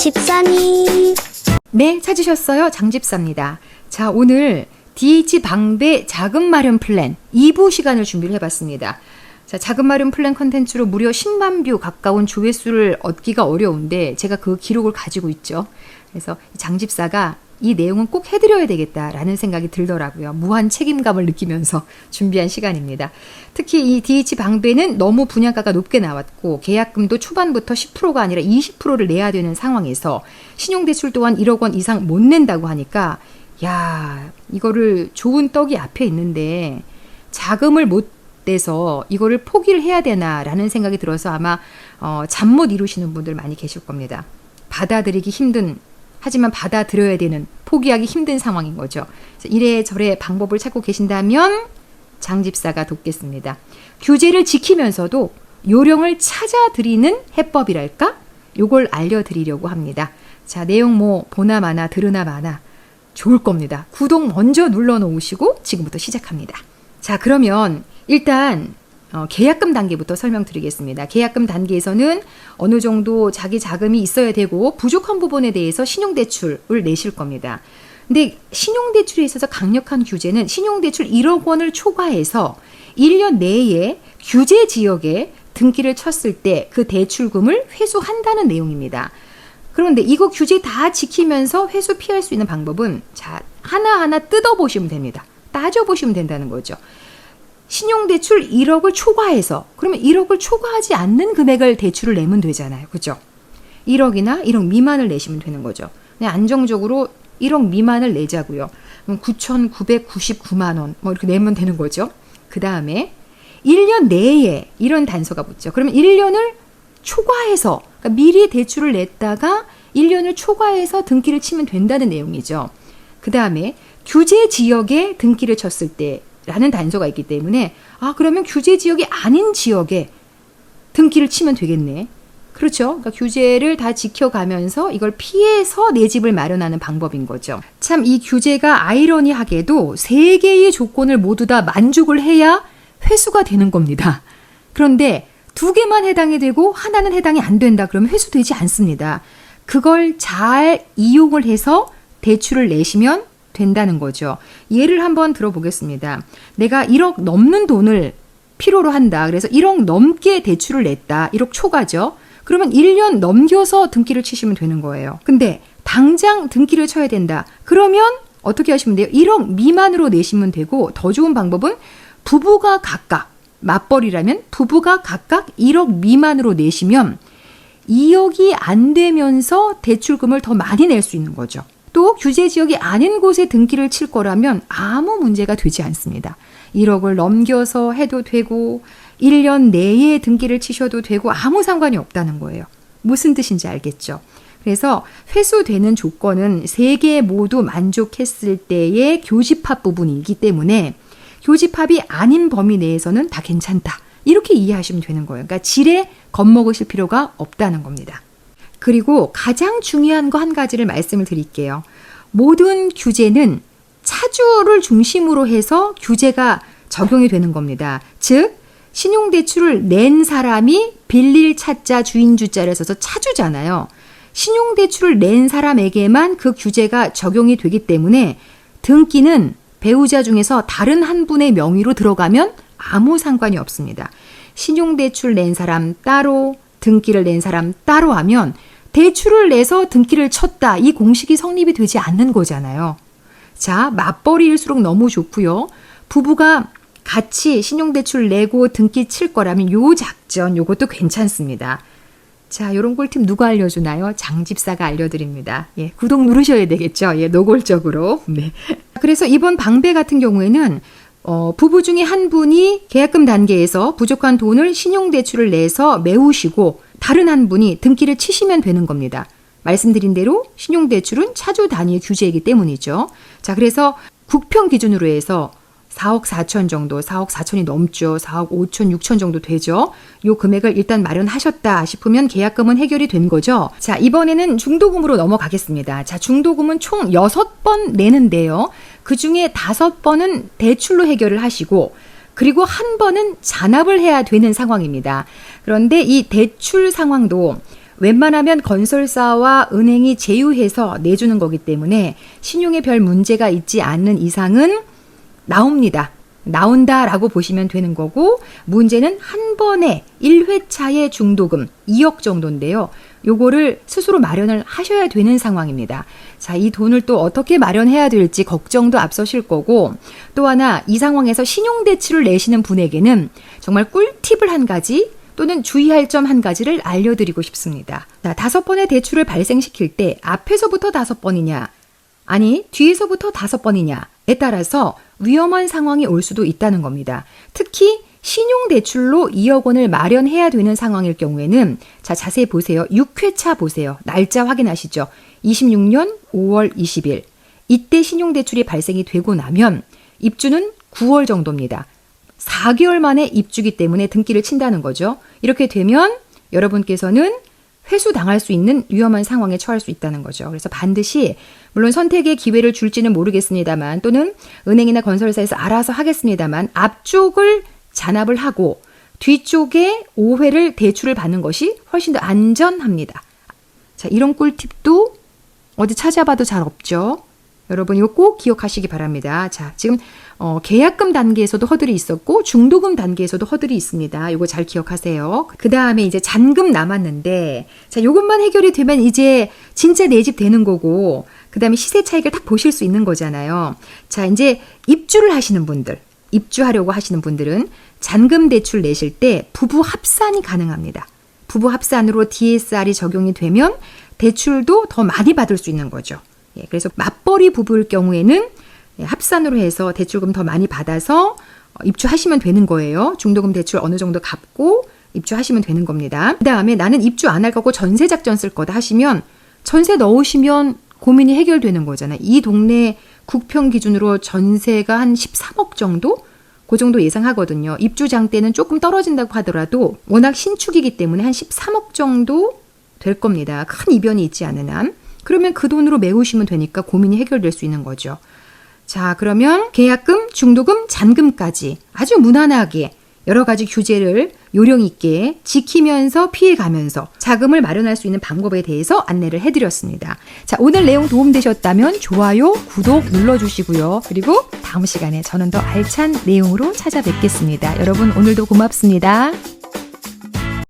집사님. 네, 찾으셨어요? 장집사입니다. 자, 오늘 DH방배 자금 마련 플랜 2부 시간을 준비를 해봤습니다. 자, 자금 마련 플랜 컨텐츠로 무려 10만 뷰 가까운 조회수를 얻기가 어려운데 제가 그 기록을 가지고 있죠. 그래서 장집사가 이 내용은 꼭 해드려야 되겠다라는 생각이 들더라고요. 무한 책임감을 느끼면서 준비한 시간입니다. 특히 이 DH방배는 너무 분양가가 높게 나왔고 계약금도 초반부터 10%가 아니라 20%를 내야 되는 상황에서 신용대출 또한 1억 원 이상 못 낸다고 하니까 야, 이거를 좋은 떡이 앞에 있는데 자금을 못 내서 이거를 포기를 해야 되나라는 생각이 들어서 아마 잠 못 이루시는 분들 많이 계실 겁니다. 받아들이기 힘든, 하지만 받아들여야 되는, 포기하기 힘든 상황인 거죠. 이래저래 방법을 찾고 계신다면 장집사가 돕겠습니다. 규제를 지키면서도 요령을 찾아드리는 해법이랄까? 요걸 알려드리려고 합니다. 자, 내용 뭐 보나 마나 들으나 마나 좋을 겁니다. 구독 먼저 눌러놓으시고 지금부터 시작합니다. 자, 그러면 일단 계약금 단계부터 설명드리겠습니다. 계약금 단계에서는 어느 정도 자기 자금이 있어야 되고 부족한 부분에 대해서 신용대출을 내실 겁니다. 근데 신용대출에 있어서 강력한 규제는 신용대출 1억 원을 초과해서 1년 내에 규제 지역에 등기를 쳤을 때 그 대출금을 회수한다는 내용입니다. 그런데 이거 규제 다 지키면서 회수 피할 수 있는 방법은 자, 하나하나 뜯어보시면 됩니다. 따져보시면 된다는 거죠. 신용대출 1억을 초과해서, 그러면 1억을 초과하지 않는 금액을 대출을 내면 되잖아요. 그죠? 1억이나 1억 미만을 내시면 되는 거죠. 그냥 안정적으로 1억 미만을 내자고요. 그럼 9,999만 원 뭐 이렇게 내면 되는 거죠. 그 다음에 1년 내에 이런 단서가 붙죠. 그러면 1년을 초과해서, 그러니까 미리 대출을 냈다가 1년을 초과해서 등기를 치면 된다는 내용이죠. 그 다음에 규제 지역에 등기를 쳤을 때 라는 단서가 있기 때문에 그러면 규제 지역이 아닌 지역에 등기를 치면 되겠네. 그렇죠. 그러니까 규제를 다 지켜가면서 이걸 피해서 내 집을 마련하는 방법인 거죠. 참 이 규제가 아이러니하게도 3개의 조건을 모두 다 만족을 해야 회수가 되는 겁니다. 그런데 2개만 해당이 되고 하나는 해당이 안 된다. 그러면 회수되지 않습니다. 그걸 잘 이용을 해서 대출을 내시면 된다는 거죠. 예를 한번 들어보겠습니다. 내가 1억 넘는 돈을 필요로 한다. 그래서 1억 넘게 대출을 냈다. 1억 초과죠. 그러면 1년 넘겨서 등기를 치시면 되는 거예요. 근데 당장 등기를 쳐야 된다. 그러면 어떻게 하시면 돼요? 1억 미만으로 내시면 되고 더 좋은 방법은 부부가 각각, 맞벌이라면 부부가 각각 1억 미만으로 내시면 2억이 안 되면서 대출금을 더 많이 낼 수 있는 거죠. 또 규제 지역이 아닌 곳에 등기를 칠 거라면 아무 문제가 되지 않습니다. 1억을 넘겨서 해도 되고 1년 내에 등기를 치셔도 되고 아무 상관이 없다는 거예요. 무슨 뜻인지 알겠죠? 그래서 회수되는 조건은 3개 모두 만족했을 때의 교집합 부분이기 때문에 교집합이 아닌 범위 내에서는 다 괜찮다. 이렇게 이해하시면 되는 거예요. 그러니까 질에 겁먹으실 필요가 없다는 겁니다. 그리고 가장 중요한 거 한 가지를 말씀을 드릴게요. 모든 규제는 차주를 중심으로 해서 규제가 적용이 되는 겁니다. 즉, 신용대출을 낸 사람이 빌릴 차자 주인주자를 써서 차주잖아요. 신용대출을 낸 사람에게만 그 규제가 적용이 되기 때문에 등기는 배우자 중에서 다른 한 분의 명의로 들어가면 아무 상관이 없습니다. 신용대출 낸 사람 따로, 등기를 낸 사람 따로 하면 대출을 내서 등기를 쳤다. 이 공식이 성립이 되지 않는 거잖아요. 자, 맞벌이일수록 너무 좋고요. 부부가 같이 신용대출 내고 등기 칠 거라면 요 작전, 요것도 괜찮습니다. 자, 요런 꿀팁 누가 알려주나요? 장집사가 알려드립니다. 예, 구독 누르셔야 되겠죠? 예, 노골적으로. 네. 그래서 이번 방배 같은 경우에는 부부 중에 한 분이 계약금 단계에서 부족한 돈을 신용대출을 내서 메우시고 다른 한 분이 등기를 치시면 되는 겁니다. 말씀드린 대로 신용대출은 차주 단위의 규제이기 때문이죠. 자, 그래서 국평 기준으로 해서 4억 4천 정도, 4억 4천이 넘죠. 4억 5천, 6천 정도 되죠. 요 금액을 일단 마련하셨다 싶으면 계약금은 해결이 된 거죠. 자, 이번에는 중도금으로 넘어가겠습니다. 자, 중도금은 총 6번 내는데요. 그 중에 5번은 대출로 해결을 하시고 그리고 한 번은 잔압을 해야 되는 상황입니다. 그런데 이 대출 상황도 웬만하면 건설사와 은행이 제휴해서 내주는 거기 때문에 신용에 별 문제가 있지 않는 이상은 나온다라고 보시면 되는 거고, 문제는 한 번에 1회차의 중도금 2억 정도인데요. 요거를 스스로 마련을 하셔야 되는 상황입니다. 자, 이 돈을 또 어떻게 마련해야 될지 걱정도 앞서실 거고, 또 하나 이 상황에서 신용대출을 내시는 분에게는 정말 꿀팁을 한 가지 또는 주의할 점 한 가지를 알려드리고 싶습니다. 자, 5번의 대출을 발생시킬 때 앞에서부터 5번이냐, 아니 뒤에서부터 5번이냐에 따라서 위험한 상황이 올 수도 있다는 겁니다. 특히 신용대출로 2억 원을 마련해야 되는 상황일 경우에는, 자, 자세히 보세요. 6회차 보세요. 날짜 확인하시죠. 26년 5월 20일. 이때 신용대출이 발생이 되고 나면 입주는 9월 정도입니다. 4개월 만에 입주기 때문에 등기를 친다는 거죠. 이렇게 되면 여러분께서는 회수당할 수 있는 위험한 상황에 처할 수 있다는 거죠. 그래서 반드시, 물론 선택의 기회를 줄지는 모르겠습니다만, 또는 은행이나 건설사에서 알아서 하겠습니다만, 앞쪽을 잔압을 하고 뒤쪽에 5회를 대출을 받는 것이 훨씬 더 안전합니다. 자, 이런 꿀팁도 어디 찾아봐도 잘 없죠. 여러분 이거 꼭 기억하시기 바랍니다. 자, 지금 계약금 단계에서도 허들이 있었고 중도금 단계에서도 허들이 있습니다. 이거 잘 기억하세요. 그 다음에 이제 잔금 남았는데, 자, 요것만 해결이 되면 이제 진짜 내 집 되는 거고, 그 다음에 시세 차익을 딱 보실 수 있는 거잖아요. 자, 이제 입주를 하시는 분들, 입주하려고 하시는 분들은 잔금 대출 내실 때 부부 합산이 가능합니다. 부부 합산으로 DSR이 적용이 되면 대출도 더 많이 받을 수 있는 거죠. 예, 그래서 맞벌이 부부일 경우에는 합산으로 해서 대출금 더 많이 받아서 입주하시면 되는 거예요. 중도금 대출 어느 정도 갚고 입주하시면 되는 겁니다. 그 다음에 나는 입주 안 할 거고 전세 작전 쓸 거다 하시면 전세 넣으시면 고민이 해결되는 거잖아요. 이 동네 국평 기준으로 전세가 한 13억 정도? 그 정도 예상하거든요. 입주장 때는 조금 떨어진다고 하더라도 워낙 신축이기 때문에 한 13억 정도 될 겁니다. 큰 이변이 있지 않은 한. 그러면 그 돈으로 메우시면 되니까 고민이 해결될 수 있는 거죠. 자, 그러면 계약금, 중도금, 잔금까지 아주 무난하게 여러 가지 규제를 요령 있게 지키면서 피해가면서 자금을 마련할 수 있는 방법에 대해서 안내를 해드렸습니다. 자, 오늘 내용 도움되셨다면 좋아요, 구독 눌러주시고요. 그리고 다음 시간에 저는 더 알찬 내용으로 찾아뵙겠습니다. 여러분 오늘도 고맙습니다.